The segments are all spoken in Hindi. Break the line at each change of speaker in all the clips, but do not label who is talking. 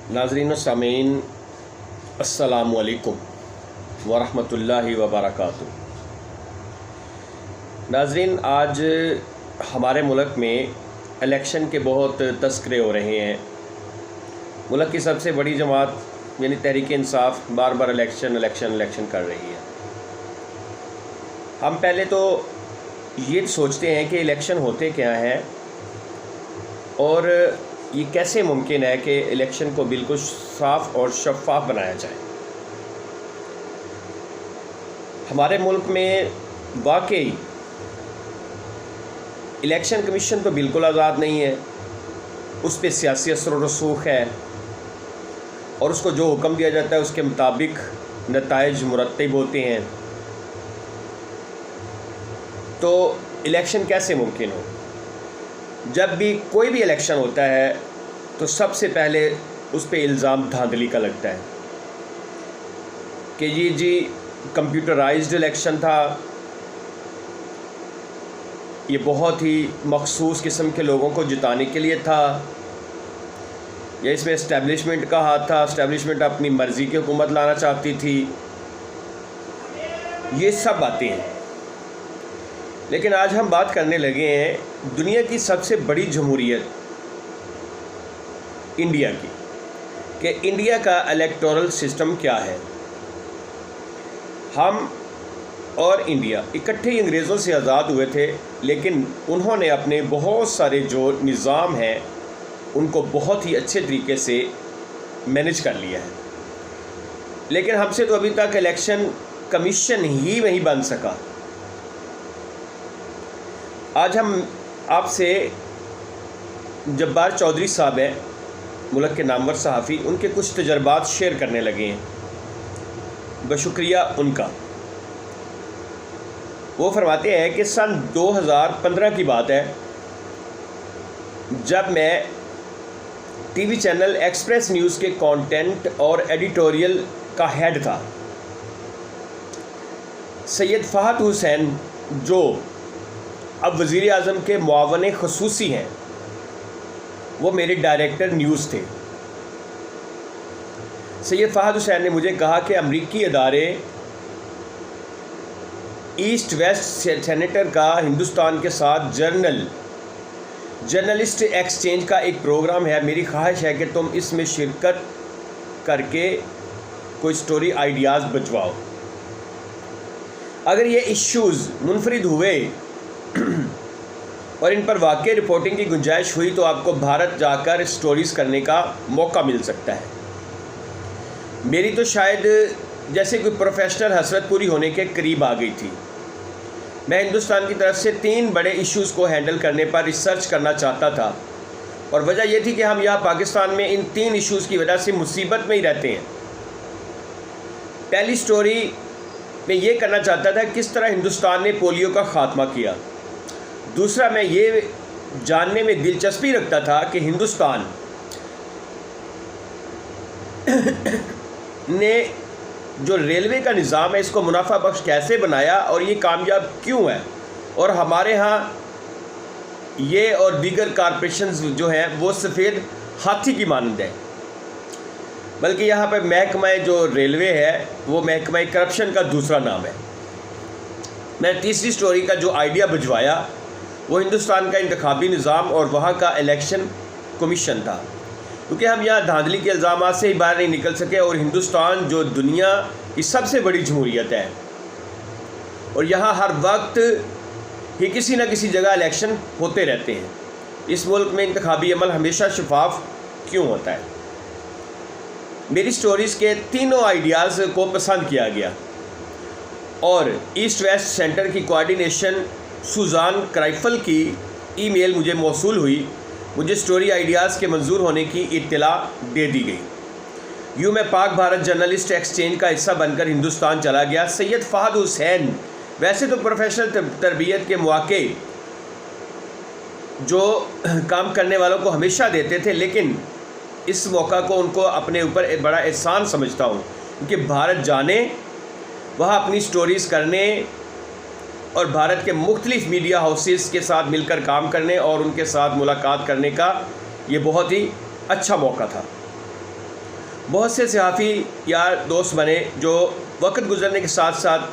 नाज़रीन व सामीन, अस्सलामु अलैकुम वरहमतुल्लाहि वबरकातुहू। नाज़रीन, आज हमारे मुल्क में इलेक्शन के बहुत तस्करे हो रहे हैं। मुल्क की सबसे बड़ी जमात यानी तहरीक इंसाफ बार बार इलेक्शन कर रही है। हम पहले तो ये सोचते हैं कि इलेक्शन होते क्या हैं और ये कैसे मुमकिन है कि इलेक्शन को बिल्कुल साफ़ और शफ़ाफ बनाया जाए। हमारे मुल्क में वाकई इलेक्शन कमीशन तो बिल्कुल आज़ाद नहीं है, उस पर सियासी असर व रसूख है और उसको जो हुक्म दिया जाता है उसके मुताबिक नताइज मुरतब होते हैं। तो इलेक्शन कैसे मुमकिन हो? जब भी कोई भी इलेक्शन होता है तो सबसे पहले उस पर इल्ज़ाम धांधली का लगता है कि ये जी कंप्यूटराइज्ड इलेक्शन था, ये बहुत ही मखसूस किस्म के लोगों को जिताने के लिए था, या इसमें इस्टेब्लिशमेंट का हाथ था, इस्टेब्लिशमेंट अपनी मर्ज़ी की हुकूमत लाना चाहती थी। ये सब बातें हैं। लेकिन आज हम बात करने लगे हैं दुनिया की सबसे बड़ी जमहूरियत इंडिया की, कि इंडिया का इलेक्टोरल सिस्टम क्या है। हम और इंडिया इकट्ठे ही अंग्रेज़ों से आज़ाद हुए थे, लेकिन उन्होंने अपने बहुत सारे जो निज़ाम हैं उनको बहुत ही अच्छे तरीके से मैनेज कर लिया है। लेकिन हमसे तो अभी तक इलेक्शन कमीशन ही नहीं बन सका। आज हम आपसे जब्बार चौधरी साहब हैं, मुल्क के नामवर सहाफ़ी, उनके कुछ तजर्बात शेयर करने लगे हैं। बशुक्रिया उनका। वो फरमाते हैं कि सन 2015 की बात है, जब मैं टीवी चैनल एक्सप्रेस न्यूज़ के कंटेंट और एडिटोरियल का हेड था। सैयद फ़हद हुसैन जो अब वज़ीर आज़म के मुआवन ख़ुसूसी हैं, वो मेरे डायरेक्टर न्यूज़ थे। सैयद फ़हद हुसैन ने मुझे कहा कि अमरीकी अदारे ईस्ट वेस्ट सेनेटर का हिंदुस्तान के साथ जर्नलिस्ट एक्सचेंज का एक प्रोग्राम है, मेरी ख्वाहिश है कि तुम इसमें शिरकत करके कोई स्टोरी आइडियाज़ बचवाओ। अगर ये इश्यूज़ मुनफरिद हुए और इन पर वाकई रिपोर्टिंग की गुंजाइश हुई तो आपको भारत जाकर स्टोरीज़ करने का मौका मिल सकता है। मेरी तो शायद जैसे कोई प्रोफेशनल हसरत पूरी होने के करीब आ गई थी। मैं हिंदुस्तान की तरफ से 3 बड़े इश्यूज़ को हैंडल करने पर रिसर्च करना चाहता था, और वजह यह थी कि हम यहाँ पाकिस्तान में इन 3 इश्यूज़ की वजह से मुसीबत में ही रहते हैं। पहली स्टोरी मैं ये करना चाहता था किस तरह हिंदुस्तान ने पोलियो का ख़ात्मा किया। दूसरा, मैं ये जानने में दिलचस्पी रखता था कि हिंदुस्तान ने जो रेलवे का निज़ाम है इसको मुनाफा बख्श कैसे बनाया और ये कामयाब क्यों है, और हमारे यहाँ ये और दीगर कॉरपोरेशंस जो हैं वो सफ़ेद हाथी की मानंद है, बल्कि यहाँ पर महकमा जो रेलवे है वो महकमा करप्शन का दूसरा नाम है। मैं तीसरी स्टोरी का जो आइडिया भिजवाया वो हिंदुस्तान का इंतखाबी निज़ाम और वहाँ का इलेक्शन कमीशन था, क्योंकि हम यहाँ धांधली के इल्ज़ामात से ही बाहर नहीं निकल सके। और हिंदुस्तान जो दुनिया की सबसे बड़ी जमहूरियत है और यहाँ हर वक्त ही किसी न किसी जगह इलेक्शन होते रहते हैं, इस मुल्क में इंतखाबी अमल हमेशा शफाफ क्यों होता है? मेरी स्टोरीज़ के तीनों आइडियाज़ को पसंद किया गया और ईस्ट वेस्ट सेंटर की कोऑर्डिनेशन सुजान क्राइफल की ईमेल मुझे मौसूल हुई। मुझे स्टोरी आइडियाज़ के मंजूर होने की इत्तला दे दी गई। यूँ मैं पाक भारत जर्नलिस्ट एक्सचेंज का हिस्सा बनकर हिंदुस्तान चला गया। सैयद फ़हद हुसैन वैसे तो प्रोफेशनल तरबियत के मौके जो काम करने वालों को हमेशा देते थे, लेकिन इस मौका को उनको अपने ऊपर बड़ा एहसान समझता हूँ, क्योंकि भारत जाने, वहाँ अपनी स्टोरीज़ करने और भारत के मुख्तलिफ़ मीडिया हाउसेस के साथ मिलकर काम करने और उनके साथ मुलाकात करने का ये बहुत ही अच्छा मौका था। बहुत से सहाफ़ी यार दोस्त बने जो वक्त गुजरने के साथ साथ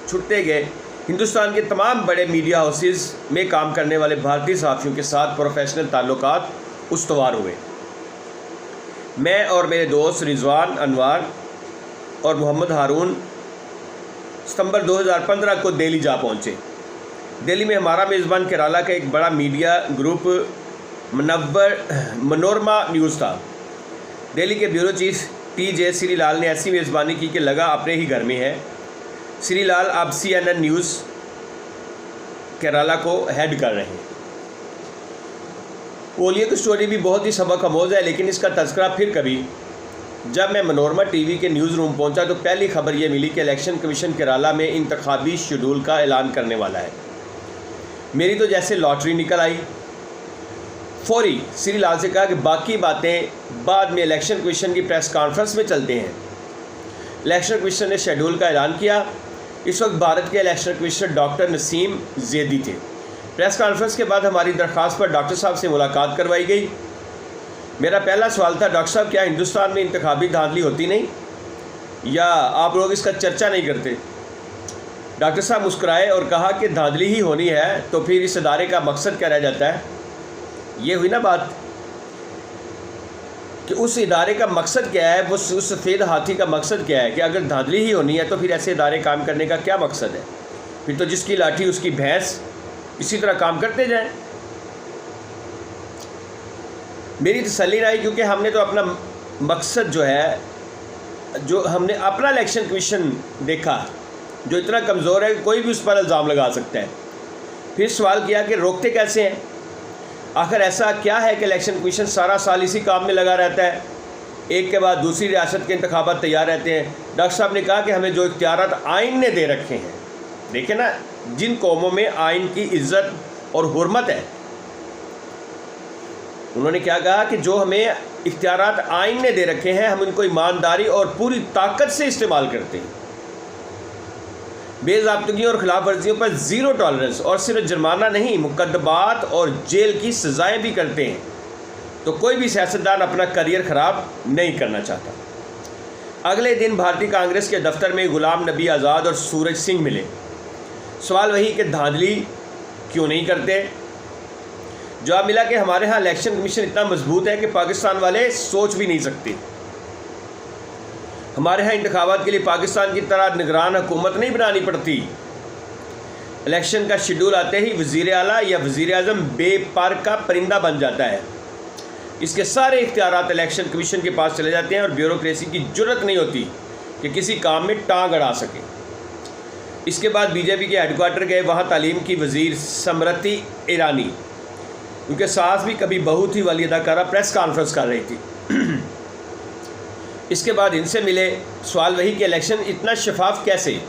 छुटते गए। हिंदुस्तान के तमाम बड़े मीडिया हाउसेस में काम करने वाले भारतीय सहाफ़ियों के साथ प्रोफेशनल ताल्लुकात उस्तवार हुए। मैं और मेरे दोस्त रिजवान अनवर और मोहम्मद हारून सितंबर 2015 को दिल्ली जा पहुँचे। दिल्ली में हमारा मेज़बान केरला का एक बड़ा मीडिया ग्रुप मनोरमा न्यूज़ था। दिल्ली के ब्यूरो चीफ TJ श्रीलाल ने ऐसी मेज़बानी की कि लगा अपने ही घर में है। श्रीलाल अब CNN न्यूज़ केरला को हेड कर रहे हैं। ओलियो की स्टोरी भी बहुत ही सबक आमोज़ है, लेकिन इसका तज़किरा फिर कभी। जब मैं मनोरमा TV के न्यूज़ रूम पहुंचा तो पहली खबर ये मिली कि इलेक्शन कमीशन केरला में इंतखाबी शेड्यूल का ऐलान करने वाला है। मेरी तो जैसे लॉटरी निकल आई। फौरी श्रीलाल से कहा कि बाकी बातें बाद में इलेक्शन कमीशन की प्रेस कॉन्फ्रेंस में चलते हैं। इलेक्शन कमीशन ने शेड्यूल का ऐलान किया। इस वक्त भारत के election commissioner doctor Naseem Zaidi थे। प्रेस कॉन्फ्रेंस के बाद हमारी दरख्वास्त पर डॉक्टर साहब से मुलाकात करवाई गई। मेरा पहला सवाल था, डॉक्टर साहब क्या हिंदुस्तान में इंतखाबी धांधली होती नहीं, या आप लोग इसका चर्चा नहीं करते? डॉक्टर साहब मुस्कुराए और कहा कि धांधली ही होनी है तो फिर इस इदारे का मकसद क्या रह जाता है। ये हुई ना बात कि उस इदारे का मकसद क्या है, उस सफ़ेद हाथी का मकसद क्या है कि अगर धांधली ही होनी है तो फिर ऐसे इदारे काम करने का क्या मकसद है? फिर तो जिसकी लाठी उसकी भैंस, इसी तरह काम करते जाएं। मेरी तसल्ली रही, क्योंकि हमने तो अपना मकसद जो है, जो हमने अपना इलेक्शन कमीशन देखा जो इतना कमज़ोर है कि कोई भी उस पर इल्ज़ाम लगा सकता है। फिर सवाल किया कि रोकते कैसे हैं? आखिर ऐसा क्या है कि इलेक्शन कमीशन सारा साल इसी काम में लगा रहता है, एक के बाद दूसरी रियासत के इंतखाबात तैयार रहते हैं। डॉक्टर साहब ने कहा कि हमें जो इख्तियारात आइन ने दे रखे हैं, देखें ना, जिन कौमों में आइन की इज्जत और हुर्मत है, उन्होंने क्या कहा कि जो हमें इख्तियारात आइन ने दे रखे हैं हम इनको ईमानदारी और पूरी ताकत से इस्तेमाल करते हैं। बेज़ाब्तगियों और खिलाफ वर्जियों पर ज़ीरो टॉलरेंस, और सिर्फ जुर्माना नहीं, मुकद्दमात और जेल की सज़ाएँ भी करते हैं। तो कोई भी सियासतदान अपना करियर ख़राब नहीं करना चाहता। अगले दिन भारतीय कांग्रेस के दफ्तर में गुलाम नबी आज़ाद और सूरज सिंह मिले। सवाल वही कि धांधली क्यों नहीं करते? जवाब मिला कि हमारे यहाँ इलेक्शन कमीशन इतना मजबूत है कि पाकिस्तान वाले सोच भी नहीं सकते। हमारे यहाँ इंतखाबात के लिए पाकिस्तान की तरह निगरान हुकूमत नहीं बनानी पड़ती। इलेक्शन का शेड्यूल आते ही वज़ीर आला या वज़ीर आज़म बेपर का परिंदा बन जाता है। इसके सारे इख्तियारात इलेक्शन कमीशन के पास चले जाते हैं और ब्यूरोक्रेसी की जुर्रत नहीं होती कि किसी काम में टांग अड़ा सके। इसके बाद बीजेपी के हेडक्वार्टर गए। वहाँ तालीम की वज़ीर स्मृति ईरानी, उनके साथ भी कभी बहुत ही वाली अदाकारा प्रेस कॉन्फ्रेंस कर रही थी। इसके बाद इनसे मिले। सवाल वही कि इलेक्शन इतना शफाफ कैसे?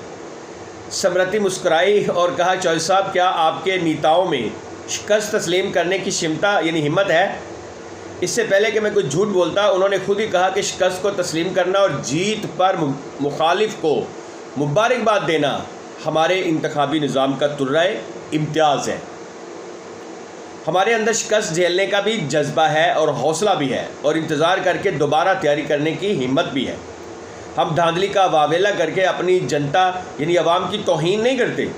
स्मृति मुस्कुराई और कहा, चौधरी साहब क्या आपके नेताओं में शिकस्त तस्लीम करने की क्षमता यानी हिम्मत है? इससे पहले कि मैं कुछ झूठ बोलता, उन्होंने खुद ही कहा कि शिकस्त को तस्लीम करना और जीत पर मुखालिफ को मुबारकबाद देना हमारे इंतखाबी निज़ाम का तुर्राए इम्तियाज़ है। हमारे अंदर शिकस्त झेलने का भी जज्बा है और हौसला भी है और इंतज़ार करके दोबारा तैयारी करने की हिम्मत भी है। हम धांधली का वावेला करके अपनी जनता यानी अवाम की तौहीन नहीं करते।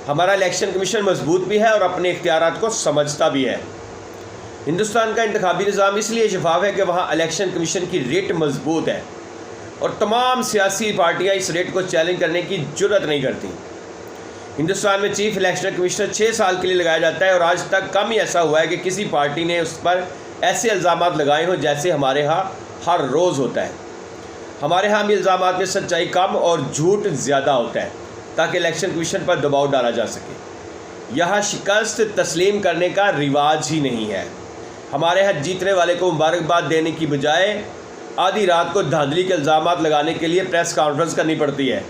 हमारा इलेक्शन कमीशन मजबूत भी है और अपने इख्तियारात को समझता भी है। हिंदुस्तान का इंतखाबी निज़ाम इसलिए शफाफ है कि वहाँ इलेक्शन कमीशन की रेट मजबूत है और तमाम सियासी पार्टियाँ इस रेट को चैलेंज करने की जुर्रत नहीं करती। हिंदुस्तान में चीफ इलेक्शन कमिश्नर 6 साल के लिए लगाया जाता है और आज तक कम ही ऐसा हुआ है कि किसी पार्टी ने उस पर ऐसे इल्ज़ामात लगाए हों जैसे हमारे यहाँ हर रोज़ होता है। हमारे यहाँ भी इल्ज़ामात में सच्चाई कम और झूठ ज़्यादा होता है ताकि इलेक्शन कमीशन पर दबाव डाला जा सके। यहाँ शिकस्त तस्लीम करने का रिवाज ही नहीं है। हमारे यहाँ जीतने वाले को मुबारकबाद देने की बजाय आधी रात को धांधली के इल्ज़ामात लगाने के लिए प्रेस कॉन्फ्रेंस करनी पड़ती है।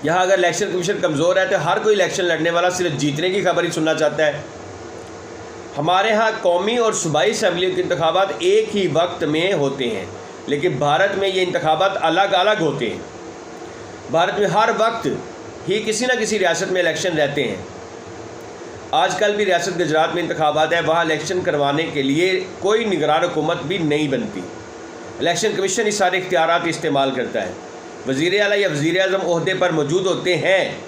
यहाँ अगर इलेक्शन कमीशन कमज़ोर है तो हर कोई इलेक्शन लड़ने वाला सिर्फ जीतने की खबर ही सुनना चाहता है। हमारे यहाँ कौमी और सूबाई असम्बलियों के इंतखाबात एक ही वक्त में होते हैं, लेकिन भारत में ये इंतखाबात अलग अलग होते हैं। भारत में हर वक्त ही किसी न किसी रियासत में इलेक्शन रहते हैं। आजकल भी रियासत गुजरात में इंतखाबात है, वहाँ इलेक्शन करवाने के लिए कोई निगरान हुकूमत भी नहीं बनती। इलेक्शन कमीशन ही सारे इख्तियारात इस्तेमाल करता है। वज़ीर आला या वज़ीर आज़म ओहदे पर मौजूद होते हैं,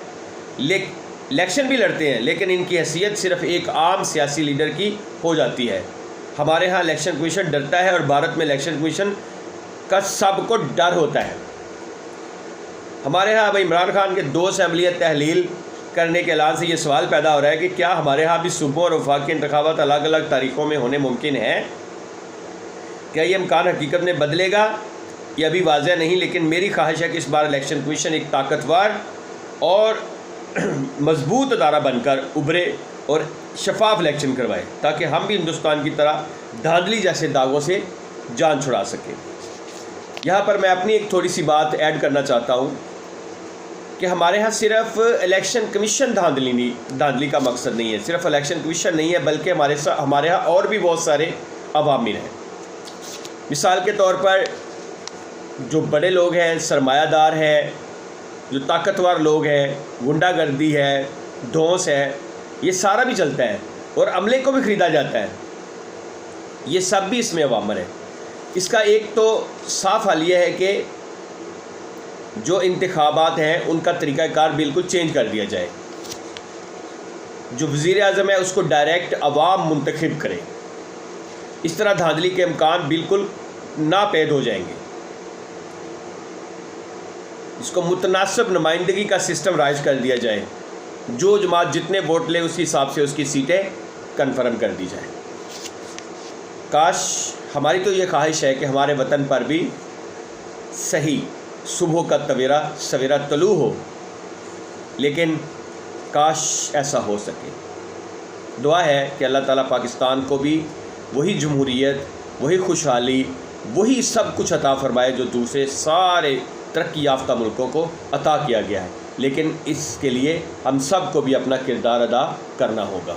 इलेक्शन भी लड़ते हैं, लेकिन इनकी हैसियत सिर्फ एक आम सियासी लीडर की हो जाती है। हमारे यहाँ इलेक्शन कमीशन डरता है और भारत में इलेक्शन कमीशन का सबको डर होता है। हमारे यहाँ अब इमरान खान के 2 असम्बलियाँ तहलील करने के ऐलान से ये सवाल पैदा हो रहा है कि क्या हमारे यहाँ भी सूबों और वफाकी इंतखाबात अलग अलग तारीख़ों में होने मुमकिन है? क्या ये इम्कान हकीकत में बदलेगा? ये अभी वाज़ह नहीं, लेकिन मेरी ख्वाहिश है कि इस बार इलेक्शन कमीशन एक ताकतवर और मजबूत अदारा बनकर उभरे और शफाफ इलेक्शन करवाए, ताकि हम भी हिंदुस्तान की तरह धांधली जैसे दागों से जान छुड़ा सकें। यहाँ पर मैं अपनी एक थोड़ी सी बात ऐड करना चाहता हूँ कि हमारे यहाँ सिर्फ इलेक्शन कमीशन धांधली का मकसद नहीं है, सिर्फ इलेक्शन कमीशन नहीं है, बल्कि हमारे यहाँ और भी बहुत सारे अवामिर हैं। मिसाल के तौर पर जो बड़े लोग हैं, सरमायादार हैं, जो ताकतवर लोग हैं, गुंडागर्दी है, धौंस है, ये सारा भी चलता है और अमले को भी ख़रीदा जाता है। ये सब भी इसमें अवामर है। इसका एक तो साफ हल ये है कि जो इंतखाबात हैं उनका तरीक़ाकार बिल्कुल चेंज कर दिया जाए। जो वज़ीर आज़म है उसको डायरेक्ट अवाम मुंतखब करे। इस तरह धांधली के इम्कान बिल्कुल नापैद हो जाएंगे। इसको मुतनासिब नुमाइंदगी का सिस्टम राइज कर दिया जाए। जो जमात जितने वोट ले उसी हिसाब से उसकी सीटें कन्फर्म कर दी जाए। काश, हमारी तो ये ख्वाहिश है कि हमारे वतन पर भी सही सुबह का सवेरा तलू हो, लेकिन काश ऐसा हो सके। दुआ है कि अल्लाह ताला पाकिस्तान को भी वही जमहूरियत, वही खुशहाली, वही सब कुछ अता फ़रमाए जो दूसरे सारे तरक्की याफ्ता मुल्कों को अता किया गया है। लेकिन इसके लिए हम सब को भी अपना किरदार अदा करना होगा।